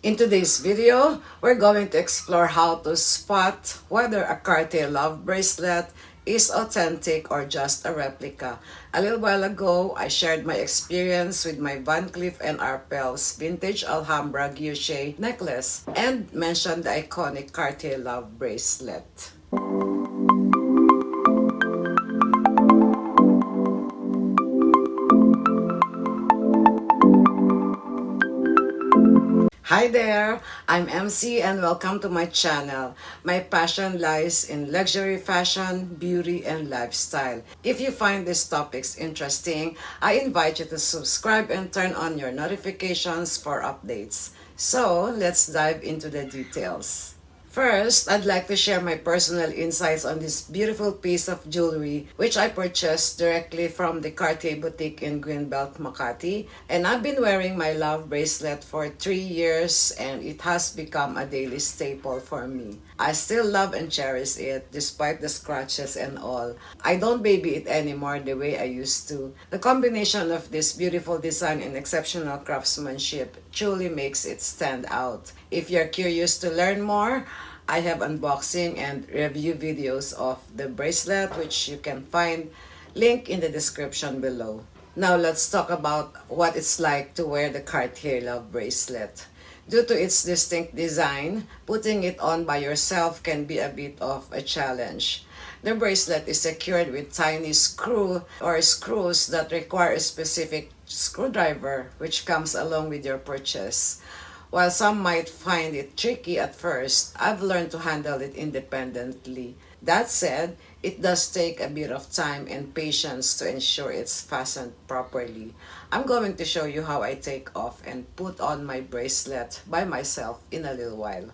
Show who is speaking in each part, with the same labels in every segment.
Speaker 1: In today's video, we're going to explore how to spot whether a Cartier Love Bracelet is authentic or just a replica. A little while ago, I shared my experience with my Van Cleef & Arpels vintage Alhambra guilloche necklace and mentioned the iconic Cartier Love Bracelet. Hi there, I'm MC and welcome to my channel. My passion lies in luxury fashion, beauty, and lifestyle. If you find these topics interesting, I invite you to subscribe and turn on your notifications for updates. So, let's dive into the details. First, I'd like to share my personal insights on this beautiful piece of jewelry which I purchased directly from the Cartier boutique in Greenbelt, Makati. And I've been wearing my love bracelet for 3 years and it has become a daily staple for me. I still love and cherish it despite the scratches and all. I don't baby it anymore the way I used to. The combination of this beautiful design and exceptional craftsmanship truly makes it stand out. If you're curious to learn more, I have unboxing and review videos of the bracelet which you can find link in the description below. Now let's talk about what it's like to wear the Cartier Love Bracelet. Due to its distinct design, putting it on by yourself can be a bit of a challenge. The bracelet is secured with tiny screws that require a specific screwdriver which comes along with your purchase. While some might find it tricky at first, I've learned to handle it independently. That said, it does take a bit of time and patience to ensure it's fastened properly. I'm going to show you how I take off and put on my bracelet by myself in a little while.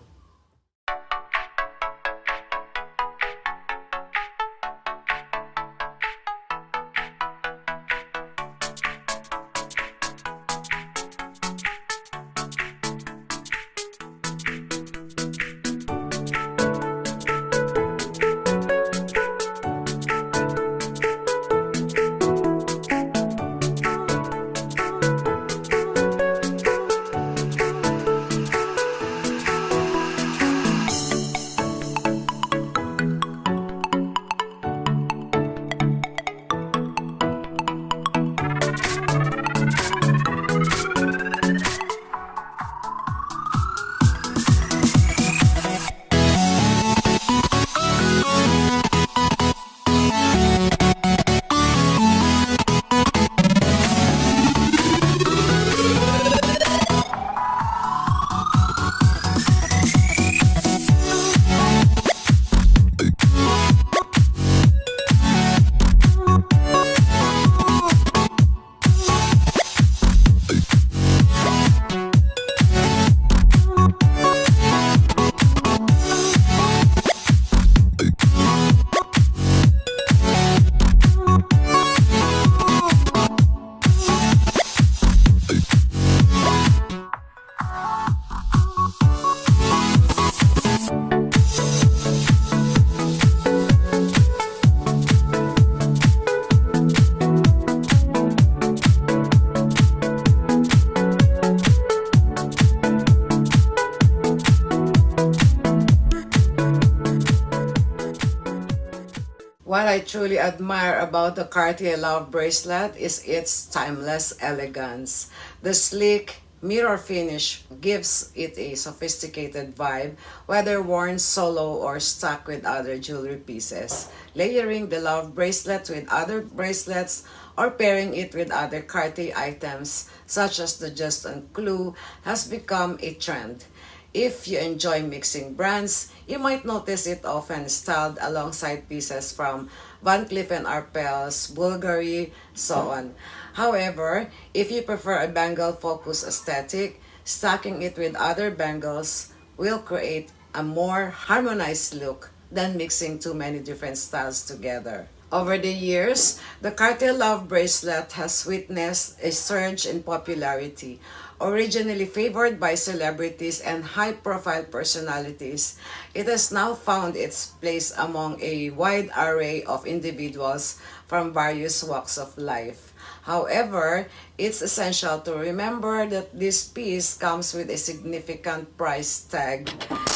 Speaker 1: What I truly admire about the Cartier Love Bracelet is its timeless elegance. The sleek mirror finish gives it a sophisticated vibe, whether worn solo or stuck with other jewelry pieces. Layering the Love Bracelet with other bracelets or pairing it with other Cartier items, such as the Just and Clue, has become a trend. If you enjoy mixing brands, you might notice it often styled alongside pieces from Van Cleef & Arpels, Bulgari, so on. However, if you prefer a bangle-focused aesthetic, stacking it with other bangles will create a more harmonized look than mixing too many different styles together. Over the years, the Cartier Love Bracelet has witnessed a surge in popularity. Originally favored by celebrities and high-profile personalities, it has now found its place among a wide array of individuals from various walks of life. However, it's essential to remember that this piece comes with a significant price tag.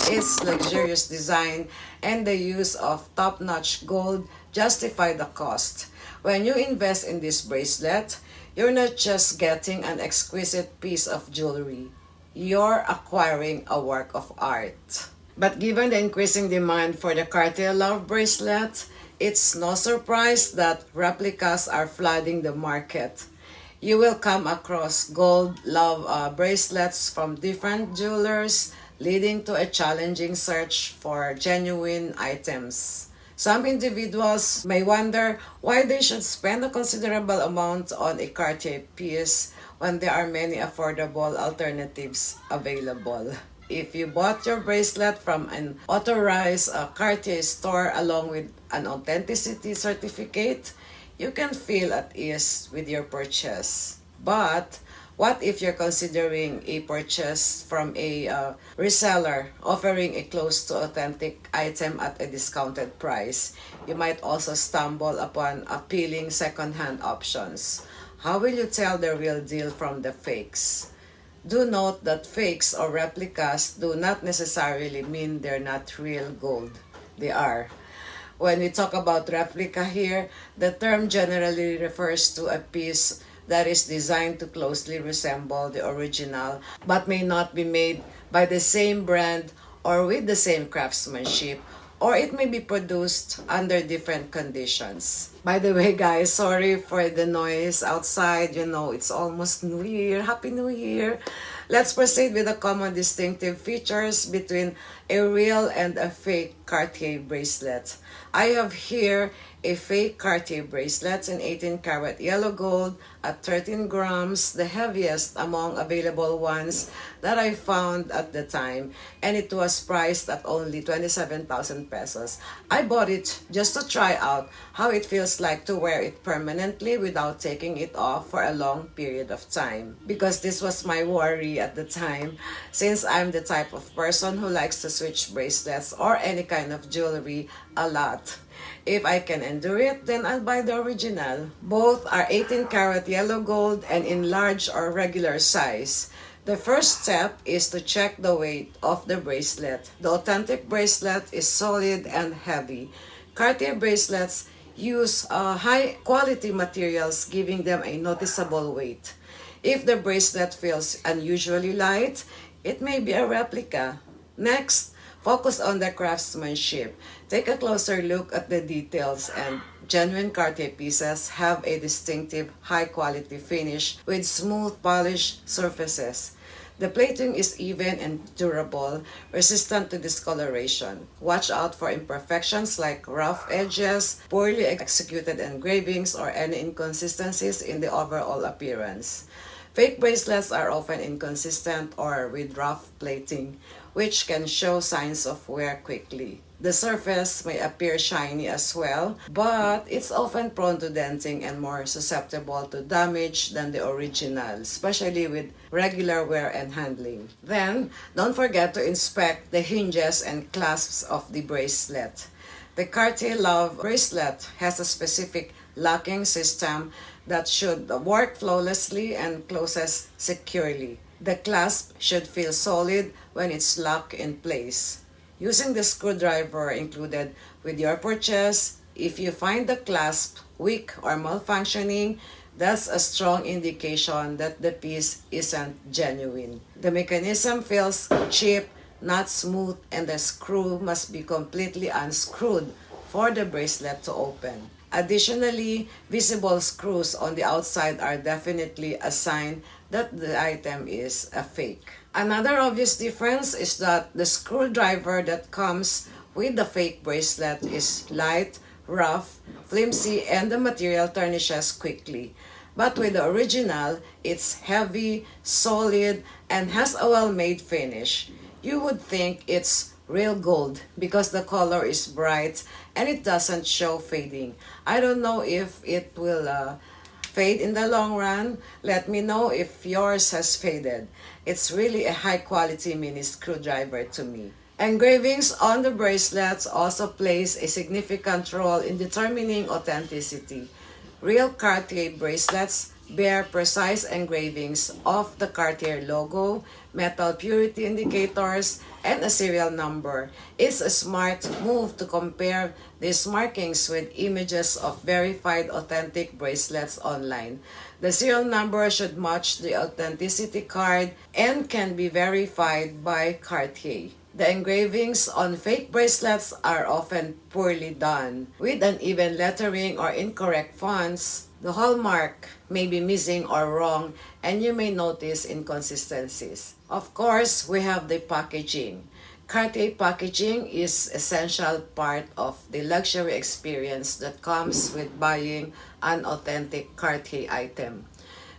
Speaker 1: Its luxurious design and the use of top-notch gold justify the cost. When you invest in this bracelet, you're not just getting an exquisite piece of jewelry, you're acquiring a work of art. But given the increasing demand for the Cartier Love Bracelet, it's no surprise that replicas are flooding the market. You will come across gold love bracelets from different jewelers, leading to a challenging search for genuine items. Some individuals may wonder why they should spend a considerable amount on a Cartier piece when there are many affordable alternatives available. If you bought your bracelet from an authorized Cartier store along with an authenticity certificate, you can feel at ease with your purchase. But what if you're considering a purchase from a reseller offering a close to authentic item at a discounted price? You might also stumble upon appealing second-hand options. How will you tell the real deal from the fakes? Do note that fakes or replicas do not necessarily mean they're not real gold. They are. When we talk about replica here, the term generally refers to a piece that is designed to closely resemble the original but may not be made by the same brand or with the same craftsmanship, or it may be produced under different conditions. By the way, guys, sorry for the noise outside. You know, it's almost New Year. Happy New Year! Let's proceed with the common distinctive features between a real and a fake Cartier bracelet. I have here a fake Cartier bracelet in 18 karat yellow gold at 13 grams, the heaviest among available ones that I found at the time, and it was priced at only 27,000 pesos. I bought it just to try out how it feels like to wear it permanently without taking it off for a long period of time, because this was my worry at the time, since I'm the type of person who likes to switch bracelets or any kind of jewelry a lot. If I can endure it, then I'll buy the original. Both are 18 karat yellow gold and in large or regular size. The first step is to check the weight of the bracelet. The authentic bracelet is solid and heavy. Cartier bracelets use high quality materials, giving them a noticeable weight. If the bracelet feels unusually light, it may be a replica. Next, focus on the craftsmanship. Take a closer look at the details, and genuine Cartier pieces have a distinctive high-quality finish with smooth polished surfaces. The plating is even and durable, resistant to discoloration. Watch out for imperfections like rough edges, poorly executed engravings, or any inconsistencies in the overall appearance. Fake bracelets are often inconsistent or with rough plating, which can show signs of wear quickly. The surface may appear shiny as well, but it's often prone to denting and more susceptible to damage than the original, especially with regular wear and handling. Then, don't forget to inspect the hinges and clasps of the bracelet. The Cartier Love Bracelet has a specific locking system that should work flawlessly and closes securely. The clasp should feel solid when it's locked in place. Using the screwdriver included with your purchase, if you find the clasp weak or malfunctioning, that's a strong indication that the piece isn't genuine. The mechanism feels cheap, not smooth, and the screw must be completely unscrewed for the bracelet to open. Additionally, visible screws on the outside are definitely a sign that the item is a fake. Another obvious difference is that the screwdriver that comes with the fake bracelet is light, rough, flimsy, and the material tarnishes quickly. But with the original, it's heavy, solid, and has a well-made finish. You would think it's real gold because the color is bright and it doesn't show fading. I don't know if it will fade in the long run. Let me know if yours has faded. It's really a high quality mini screwdriver to me. Engravings on the bracelets also plays a significant role in determining authenticity. Real Cartier bracelets bear precise engravings of the Cartier logo, metal purity indicators, and a serial number. It's a smart move to compare these markings with images of verified authentic bracelets online. The serial number should match the authenticity card and can be verified by Cartier. The engravings on fake bracelets are often poorly done, with uneven lettering or incorrect fonts. The hallmark may be missing or wrong, and you may notice inconsistencies. Of course, we have the packaging. Cartier packaging is essential part of the luxury experience that comes with buying an authentic Cartier item.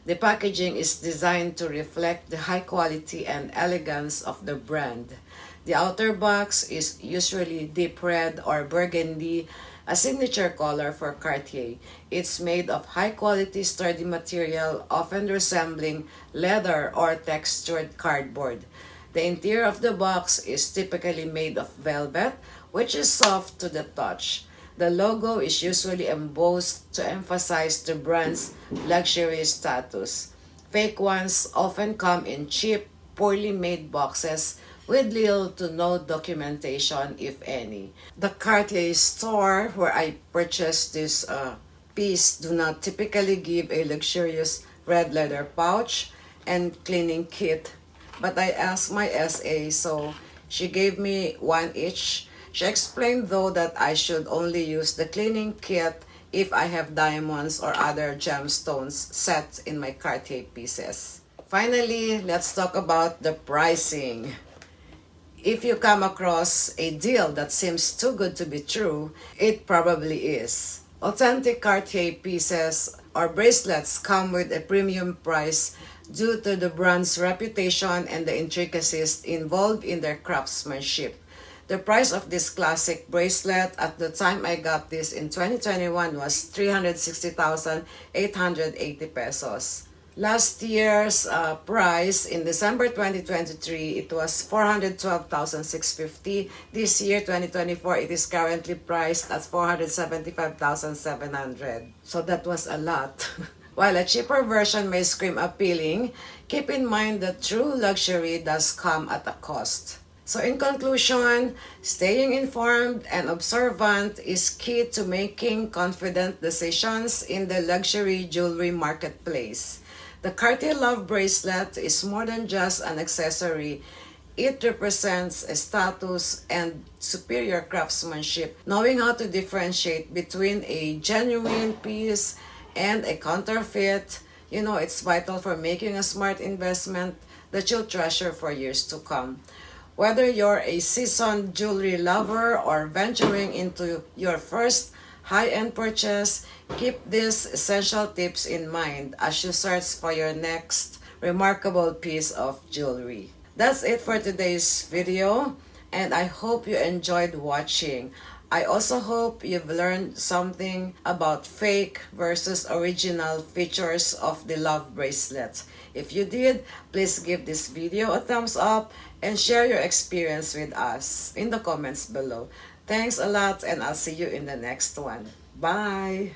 Speaker 1: The packaging is designed to reflect the high quality and elegance of the brand. The outer box is usually deep red or burgundy, a signature color for Cartier. It's made of high-quality sturdy material, often resembling leather or textured cardboard. The interior of the box is typically made of velvet, which is soft to the touch. The logo is usually embossed to emphasize the brand's luxury status. Fake ones often come in cheap, poorly made boxes with little to no documentation, if any. The Cartier store where I purchased this piece do not typically give a luxurious red leather pouch and cleaning kit, but I asked my SA, so she gave me one each. She explained though that I should only use the cleaning kit if I have diamonds or other gemstones set in my Cartier pieces. Finally, let's talk about the pricing. If you come across a deal that seems too good to be true, it probably is. Authentic Cartier pieces or bracelets come with a premium price due to the brand's reputation and the intricacies involved in their craftsmanship. The price of this classic bracelet at the time I got this in 2021 was 360,880 pesos. Last year's price in December 2023, it was 412,650. This year, 2024, it is currently priced at 475,700. So that was a lot. While a cheaper version may scream appealing, keep in mind that true luxury does come at a cost. So in conclusion, staying informed and observant is key to making confident decisions in the luxury jewelry marketplace. The Cartier Love Bracelet is more than just an accessory. It represents a status and superior craftsmanship. Knowing how to differentiate between a genuine piece and a counterfeit, it's vital for making a smart investment that you'll treasure for years to come. Whether you're a seasoned jewelry lover or venturing into your first high-end purchase, keep these essential tips in mind as you search for your next remarkable piece of jewelry. That's it for today's video, and I hope you enjoyed watching. I also hope you've learned something about fake versus original features of the Love Bracelet. If you did, please give this video a thumbs up and share your experience with us in the comments below. Thanks a lot, and I'll see you in the next one. Bye!